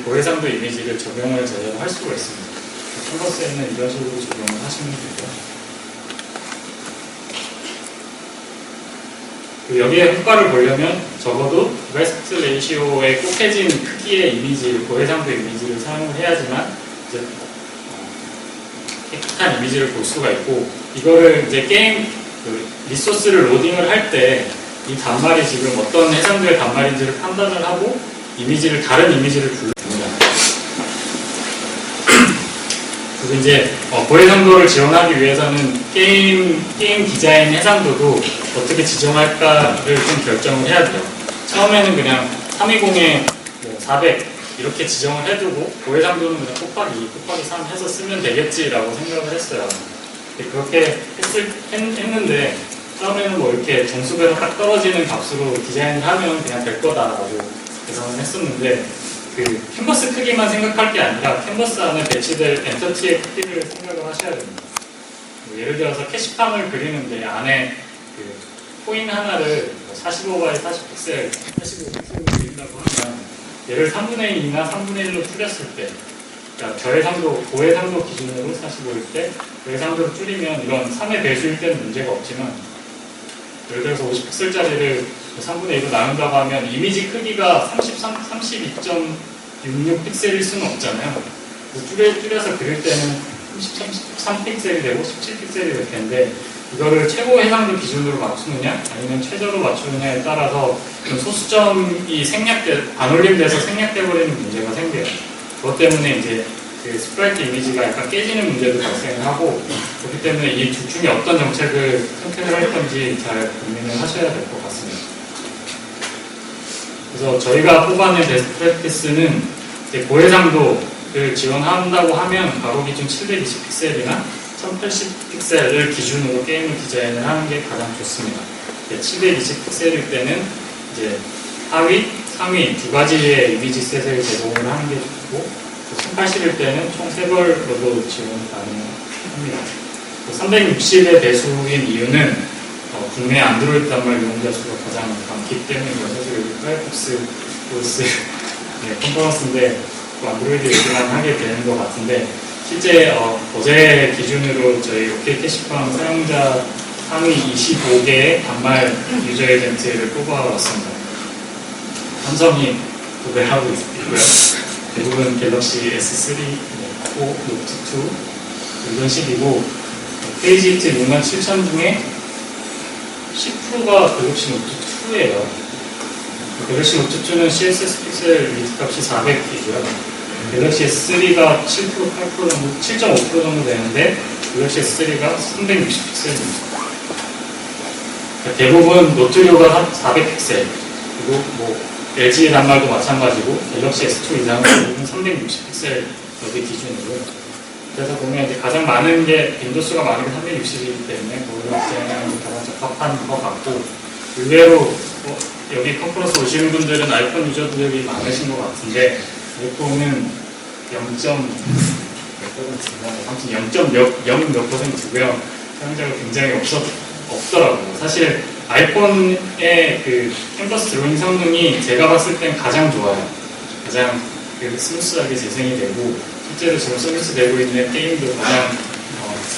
고해상도 이미지를 적용을 저희가 할 수가 있습니다. 캔버스에는 이런 식으로 적용을 하시면 되고요. 여기에 효과를 보려면 적어도 디바이스 픽셀 레이시오에 꼭해진 크기의 고해상도 이미지를 사용을 해야지만 이제 깨끗한 이미지를 볼 수가 있고 이거를 이제 게임 리소스를 로딩을 할 때 이 단말이 지금 어떤 해상도의 단말인지를 판단을 하고 다른 이미지를 불러줍니다. 그리고 이제 고해상도를 지원하기 위해서는 게임 디자인 해상도도 어떻게 지정할까를 좀 결정을 해야 돼요. 처음에는 그냥 320에 400 이렇게 지정을 해두고 고해상도는 그냥 곱하기 2, 곱하기 3 해서 쓰면 되겠지라고 생각을 했어요. 그렇게 했는데 처음에는 뭐 이렇게 정수배로 딱 떨어지는 값으로 디자인을 하면 그냥 될 거다라고 계산을 했었는데 그 캔버스 크기만 생각할 게 아니라 캔버스 안에 배치될 엔터티의 크기를 생각을 하셔야 됩니다. 뭐 예를 들어서 캐시팜을 그리는데 안에 그 코인 하나를 45x 40픽셀, 45픽셀로 그린다고 하면 얘를 3분의 2나 3분의 1로 줄였을 때 그러니까 저해상도, 고해상도 기준으로 45일 때 고해상도를 줄이면 이런 3의 배수일 때는 문제가 없지만 예를 들어서 50픽셀짜리를 3분의 2로 나눈다고 하면 이미지 크기가 32.66 픽셀일 수는 없잖아요. 줄여서 그릴 때는 33픽셀이 되고 17픽셀이 될 텐데 이거를 최고 해상도 기준으로 맞추느냐 아니면 최저로 맞추느냐에 따라서 소수점이 반올림돼서 생략돼 버리는 문제가 생겨요. 그것 때문에 이제 그 스프라이트 이미지가 약간 깨지는 문제도 발생을 하고 그렇기 때문에 이 둘 중에 어떤 정책을 선택을 할 건지 잘 고민을 하셔야 될 것 같습니다. 그래서 저희가 뽑아낸 베스트 프랙티스는 고해상도를 지원한다고 하면 가로 기준 720픽셀이나 1080픽셀을 기준으로 게임을 디자인을 하는 게 가장 좋습니다. 720픽셀일 때는 이제 하위, 상위 두 가지의 이미지 셋을 제공을 하는 게 좋고 1080일 때는 총 3벌로도 지원이 가능합니다. 360의 배수인 이유는 국내 안드로이드 단말 이용자 수가 가장 많기 때문이고 사실 여기 파이어폭스 OS 컨퍼런스인데 안드로이드 얘기만 하게 되는 것 같은데 실제 어제 기준으로 저희 OK 캐시팜 사용자 상위 25개의 단말 유저 에이전트를 뽑아왔습니다. 삼성이 도배하고 있고요. 대부분 갤럭시 S3, 4, 노트2 이런 식이고 페이지히트 67,000 중에 10%가 갤럭시 노트2예요. 갤럭시 노트2는 CSS 픽셀 위드 값이 400이고요. 갤럭시 S3가 7%, 8% 정도, 7.5% 정도 되는데 갤럭시 S3가 360픽셀입니다. 대부분 노트류가 400픽셀 그리고 뭐 LG 단말도 마찬가지고 갤럭시 S2 이상은 대부분 360픽셀 여기 기준이고요. 그래서 보면 이제 가장 많은 게 빈도수가 많은 게 360이기 때문에 거기로 디자인하는 게 가장 적합한 것 같고 의외로 여기 컨퍼런스 오시는 분들은 아이폰 유저들이 많으신 것 같은데 아이폰은 0.몇 %고요. 사용자가 굉장히 없더라고요. 사실 아이폰의 그 캔버스 드로잉 성능이 제가 봤을 땐 가장 좋아요. 가장 스무스하게 재생이 되고 실제로 지금 서비스 되고 있는 게임도 가장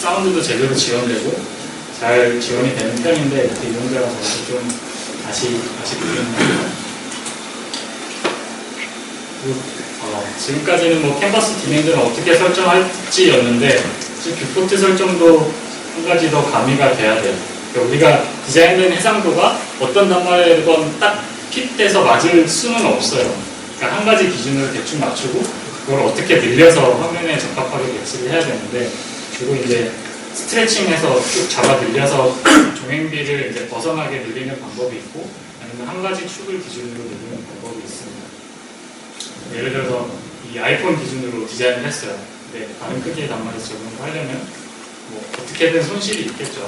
사운드도 제대로 지원되고 잘 지원이 되는 편인데 이렇게 이용자가 저한테 좀 아쉽긴 합니다. 지금까지는 뭐 캔버스 기능들은 어떻게 설정할지였는데 지금 뷰포트 설정도 한 가지 더 가미가 돼야 돼요. 그러니까 우리가 디자인된 해상도가 어떤 단말이건 딱 핏돼서 맞을 수는 없어요. 그러니까 한 가지 기준으로 대충 맞추고 그걸 어떻게 늘려서 화면에 적합하게 배치를 해야 되는데 주로 이제 스트레칭해서 쭉 잡아 늘려서 종횡비를 이제 벗어나게 늘리는 방법이 있고 아니면 한 가지 축을 기준으로 늘리는 방법이 있습니다. 예를 들어서 이 아이폰 기준으로 디자인을 했어요. 근데 다른 크기의 단말에 적용을 하려면 뭐 어떻게든 손실이 있겠죠.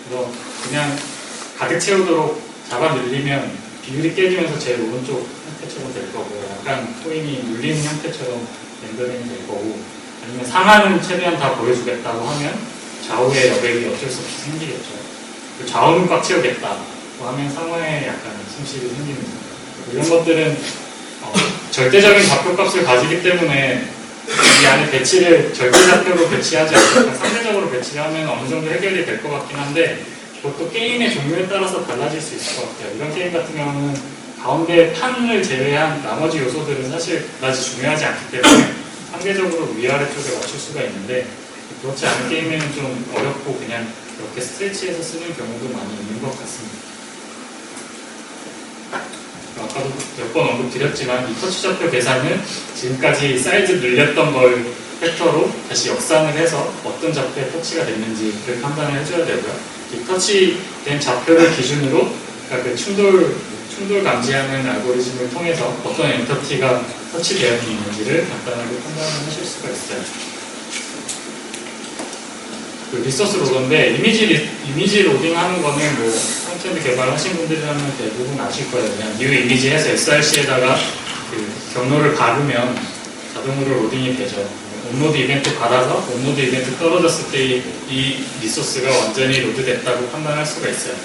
그래서 그냥 가득 채우도록 잡아 늘리면 비율이 깨지면서 제일 오른쪽 형태처럼 될 거고요. 약간 코인이 눌리는 형태처럼 렌더링이 될 거고 아니면 상하는 최대한 다 보여주겠다고 하면 좌우의 여백이 어쩔 수 없이 생기겠죠. 좌우는 꽉 채우겠다고 하면 상하에 약간 손실이 생깁니다. 이런 것들은 절대적인 좌표값을 가지기 때문에 이 안에 배치를 절대좌표로 배치하지 않고 상대적으로 배치를 하면 어느 정도 해결이 될 것 같긴 한데 그것도 게임의 종류에 따라서 달라질 수 있을 것 같아요. 이런 게임 같은 경우는 가운데 판을 제외한 나머지 요소들은 사실 그다지 중요하지 않기 때문에 상대적으로 위아래 쪽에 맞출 수가 있는데 그렇지 않은 게임에는 좀 어렵고 그냥 이렇게 스트레치해서 쓰는 경우도 많이 있는 것 같습니다. 아까도 몇 번 언급드렸지만 이 터치 좌표 계산은 지금까지 사이즈 늘렸던 걸 팩터로 다시 역산을 해서 어떤 좌표에 터치가 됐는지를 판단을 해줘야 되고요. 이 터치된 좌표를 기준으로 그러니까 그 충돌 감지하는 알고리즘을 통해서 어떤 엔터티가 터치되어 있는지를 간단하게 판단을 하실 수가 있어요. 그 리소스 로더인데 이미지 로딩하는 거는 뭐 프론트엔드 개발하신 분들이라면 대부분 아실 거예요. 그냥 뉴 이미지 해서 src에다가 그 경로를 박으면 자동으로 로딩이 되죠. 업로드 이벤트 받아서 업로드 이벤트 떨어졌을 때 이 리소스가 완전히 로드됐다고 판단할 수가 있어요.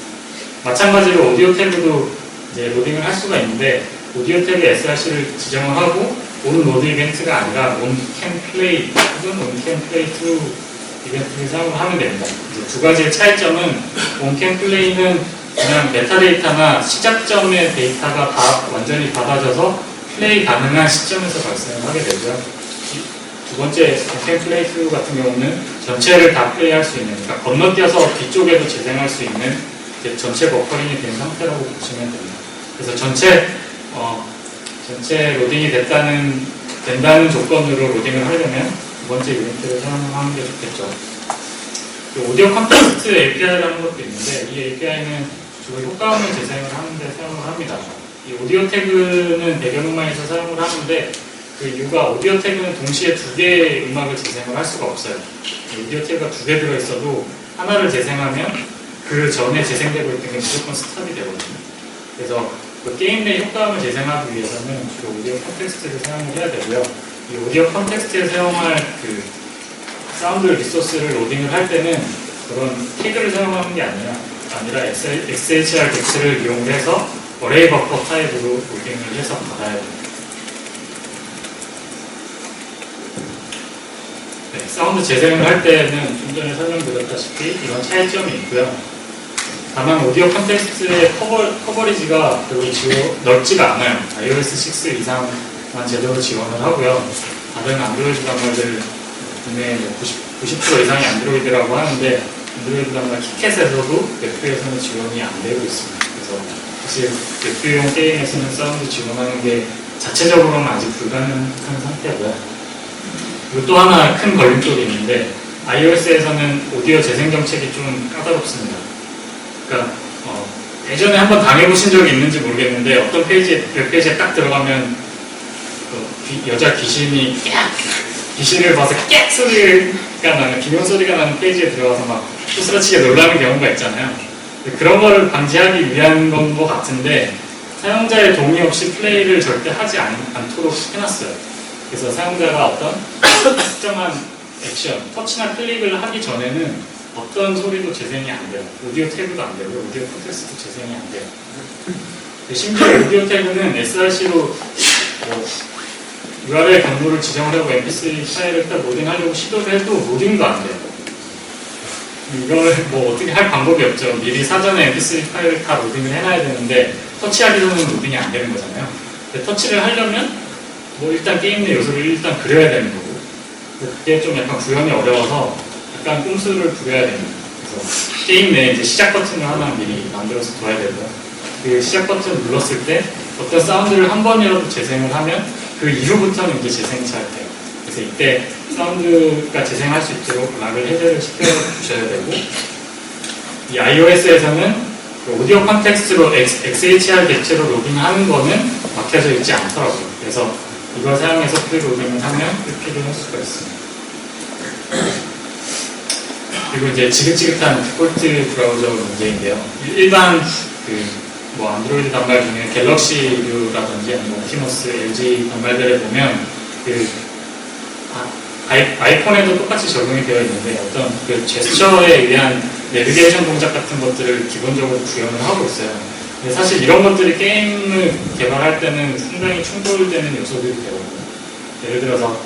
마찬가지로 오디오 태그도 이제 로딩을 할 수가 있는데 오디오 태그 src를 지정을 하고 온 로드 이벤트가 아니라 온 can play 혹은 온 can play to 이벤트를 사용을 하면 됩니다. 이제 두 가지의 차이점은 온 can play는 그냥 메타데이터나 시작점의 데이터가 다 완전히 받아져서 플레이 가능한 시점에서 발생을 하게 되고요. 두 번째 can play to 같은 경우는 전체를 다 플레이할 수 있는, 그러니까 건너뛰어서 뒤쪽에도 재생할 수 있는 전체 버퍼링이 된 상태라고 보시면 됩니다. 그래서 전체 로딩이 된다는 조건으로 로딩을 하려면 두 번째 유니트를 사용하는 게 좋겠죠. 오디오 컨텍스트 API라는 것도 있는데 이 API는 주로 효과음을 재생을 하는데 사용을 합니다. 이 오디오 태그는 배경음악에서 사용을 하는데 그 이유가 오디오 태그는 동시에 두 개의 음악을 재생을 할 수가 없어요. 오디오 태그가 두 개 들어있어도 하나를 재생하면 그 전에 재생되고 있던 게 무조건 스탑이 되거든요. 그래서 그 게임 내 효과음을 재생하기 위해서는 주로 오디오 컨텍스트를 사용을 해야 되고요. 이 오디오 컨텍스트에 사용할 그 사운드 리소스를 로딩을 할 때는 그런 태그를 사용하는 게 아니라 XHR 덱스를 이용해서 어레이 버퍼 타입으로 로딩을 해서 받아야 됩니다. 네, 사운드 재생을 할 때는 좀 전에 설명드렸다시피 이런 차이점이 있고요. 다만 오디오 컨텍스트의 커버리지가 별로 넓지가 않아요. iOS 6 이상만 제대로 지원을 하고요. 다른 안드로이드 단말들 국내 90% 이상이 안드로이드라고 하는데 안드로이드 단말 키캣에서도 웹뷰에서는 지원이 안 되고 있습니다. 그래서 사실 웹뷰용 게임에서는 사운드 지원하는 게 자체적으로는 아직 불가능한 상태고요. 그리고 또 하나 큰 걸림돌이 있는데 iOS에서는 오디오 재생 정책이 좀 까다롭습니다. 그러니까 예전에 한번 당해보신 적이 있는지 모르겠는데 어떤 웹페이지에 딱 들어가면 여자 귀신이 귀신을 봐서 깨 소리가 나는 비명 소리가 나는 페이지에 들어가서 막 소스라치게 놀라는 경우가 있잖아요. 그런 거를 방지하기 위한 건 것 같은데 사용자의 동의 없이 플레이를 절대 하지 않도록 해놨어요. 그래서 사용자가 어떤 특정한 액션, 터치나 클릭을 하기 전에는 어떤 소리도 재생이 안 돼요. 오디오 태그도 안 되고 오디오 컨텍스트도 재생이 안 돼요. 심지어 오디오 태그는 src로 URL 경로를 지정을 하고 mp3 파일을 딱 로딩하려고 시도를 해도 로딩도 안 돼요. 이걸 뭐 어떻게 할 방법이 없죠. 미리 사전에 mp3 파일을 다 로딩을 해놔야 되는데 터치하기 전에는 로딩이 안 되는 거잖아요. 근데 터치를 하려면 뭐 일단 게임 내 요소를 일단 그려야 되는 거고 그게 좀 약간 구현이 어려워서 약간 꼼수를 부려야 됩니다. 그래서 게임 내에 이제 시작 버튼을 하나 미리 만들어서 둬야 되고요. 그 시작 버튼 눌렀을 때 어떤 사운드를 한 번이라도 재생을 하면 그 이후부터는 이제 재생이 잘 돼요. 그래서 이때 사운드가 재생할 수 있도록 락을 해제를 시켜주셔야 되고 이 iOS에서는 그 오디오 컨텍스트로 XHR 객체로 로딩하는 거는 막혀져 있지 않더라고요. 그래서 이걸 사용해서 프리로딩을 하면 프리로딩 할 수가 있습니다. 그리고 이제 지긋지긋한 디폴트 브라우저 문제인데요. 일반 뭐 안드로이드 단말 중에 갤럭시류라든지 아니면 옵티머스, LG 단말들에 보면 아이폰에도 똑같이 적용이 되어 있는데 어떤 그 제스처에 의한 내비게이션 동작 같은 것들을 기본적으로 구현을 하고 있어요. 근데 사실 이런 것들이 게임을 개발할 때는 상당히 충돌되는 요소들이 되거든요. 예를 들어서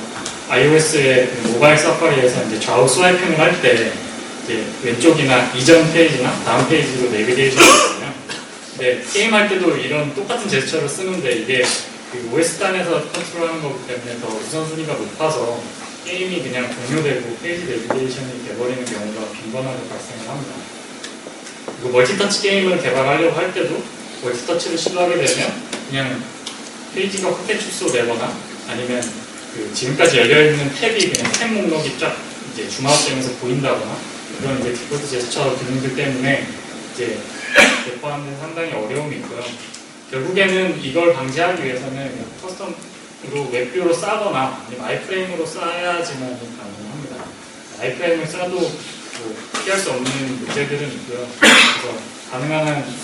iOS의 모바일 사파리에서 이제 좌우 스와이핑을 할 때 왼쪽이나 이전 페이지나 다음 페이지로 내비게이션이 있거든요. 근데 게임할 때도 이런 똑같은 제스처를 쓰는데 이게 그 OS 단에서 컨트롤하는 거기 때문에 더 우선순위가 높아서 게임이 그냥 종료되고 페이지 내비게이션이 돼버리는 경우가 빈번하게 발생을 합니다. 그리고 멀티터치 게임을 개발하려고 할 때도 멀티터치를 시도하게 되면 그냥 페이지가 확대 축소되거나 아니면 그 지금까지 열려있는 탭이 그냥 탭 목록이 쫙 이제 줌아웃되면서 보인다거나 이런 이제 디폴트 제스처 기능들 때문에 이제 배포하는 상당히 어려움이 있고요. 결국에는 이걸 방지하기 위해서는 커스텀으로 웹뷰로 싸거나 아니면 아이프레임으로 싸야지만 가능합니다. 아이프레임을 싸도 뭐 피할 수 없는 문제들은 있고요. 그래서 가능한 한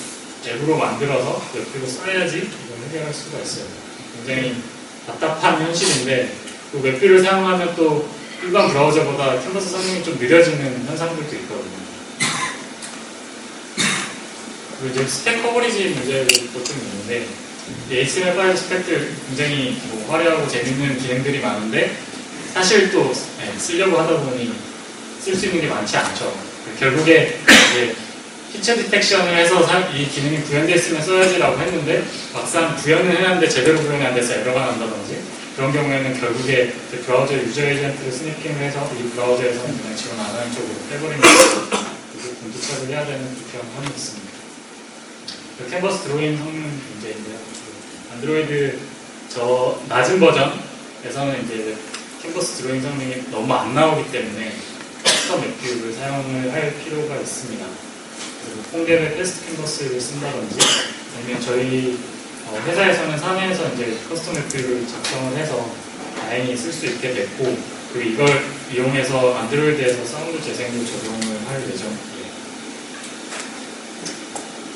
앱으로 만들어서 웹뷰로 싸야지 이걸 해결할 수가 있어요. 굉장히 답답한 현실인데 그 웹뷰를 사용하면 또 일반 브라우저보다 캔버스 성능이 좀 느려지는 현상들도 있거든요. 그리고 이제 스펙 커버리지 문제도 좀 있는데 HTML5 스펙들 굉장히 뭐 화려하고 재밌는 기능들이 많은데 사실 또 쓰려고 하다 보니 쓸 수 있는 게 많지 않죠. 결국에 이제 피처 디텍션을 해서 이 기능이 구현되어 있으면 써야지라고 했는데 막상 구현을 해놨는데 제대로 구현이 안 돼서 에러가 난다든지 그런 경우에는 결국에 그 브라우저 유저 에이전트를 스니핑을 해서 이 브라우저에서는 그냥 지원 안 하는 쪽으로 빼버리는 공기처리를 해야 되는 불편함이 있습니다. 그 캔버스 드로잉 성능 문제인데요. 안드로이드 저 낮은 버전에서는 이제 캔버스 드로잉 성능이 너무 안 나오기 때문에 커스텀 웹뷰를 사용을 할 필요가 있습니다. 통계를 테스트 캔버스를 쓴다든지 아니면 저희 회사에서는 사내에서 이제 커스텀 웹뷰를 작성을 해서 다행히 쓸 수 있게 됐고 그리고 이걸 이용해서 안드로이드에서 사운드 재생도 적용을 할 예정이에요.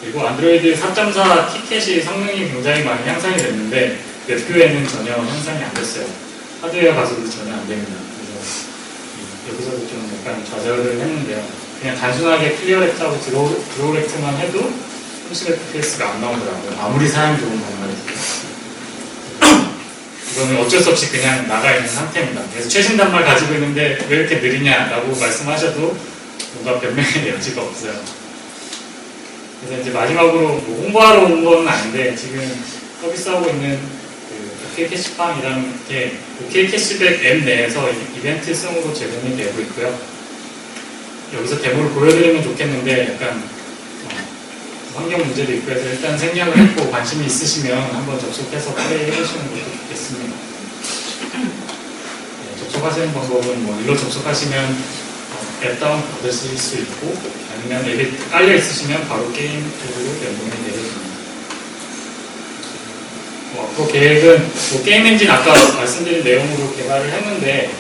그리고 안드로이드 4.4 티켓이 성능이 굉장히 많이 향상이 됐는데 웹뷰에는 전혀 향상이 안 됐어요. 하드웨어 가서도 전혀 안 됩니다. 그래서 여기서도 좀 약간 좌절을 했는데요. 그냥 단순하게 클리어렉트하고 드로우렉트만 해도 30fps가 안 나오더라고요. 아무리 사양 좋은 단말이죠. 이거는 어쩔 수 없이 그냥 나가 있는 상태입니다. 그래서 최신 단말 가지고 있는데 왜 이렇게 느리냐라고 말씀하셔도 뭔가 변명의 여지가 없어요. 그래서 이제 마지막으로 뭐 홍보하러 온 건 아닌데 지금 서비스하고 있는 그 OK 캐시팡이라는 게 OK 캐시백 앱 내에서 이벤트성으로 제공이 되고 있고요. 여기서 데모를 보여드리면 좋겠는데 약간 환경 문제도 있고 해서 일단 생략을 했고 관심이 있으시면 한번 접속해서 플레이 해보시는 것도 좋겠습니다. 네, 접속하시는 방법은 뭐 일로 접속하시면 앱 다운 받으실 수 있고 아니면 앱이 깔려 있으시면 바로 게임 쪽으로 연동이 되겠습니다. 앞으로 계획은 뭐 게임 엔진 아까 말씀드린 내용으로 개발을 했는데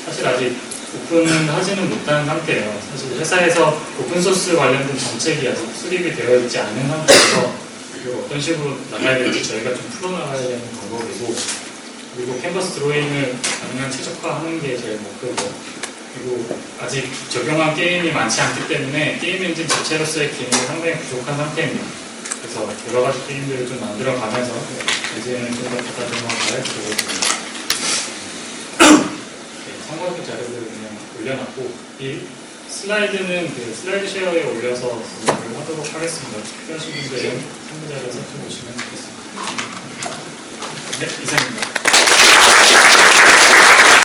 사실 아직 오픈은 하지는 못한 상태예요. 사실 회사에서 오픈소스 관련된 정책이 아직 수립이 되어 있지 않은 상태에서 그리고 어떤 식으로 나가야 될지 저희가 좀 풀어나가야 되는 방법이고 그리고 캔버스 드로잉을 가능한 최적화하는 게 제일 목표고 그리고 아직 적용한 게임이 많지 않기 때문에 게임 엔진 자체로서의 기능이 상당히 부족한 상태입니다. 그래서 여러 가지 게임들을 좀 만들어가면서 이제는 좀 더 다듬어가야 되겠습니다. 참고할 자료들을 그냥 올려놨고 이 슬라이드는 그 슬라이드 쉐어에 올려서 공유를 하도록 하겠습니다. 필요하신 분들은 참고 자료 살펴보시면 좋겠습니다. 네, 이상입니다.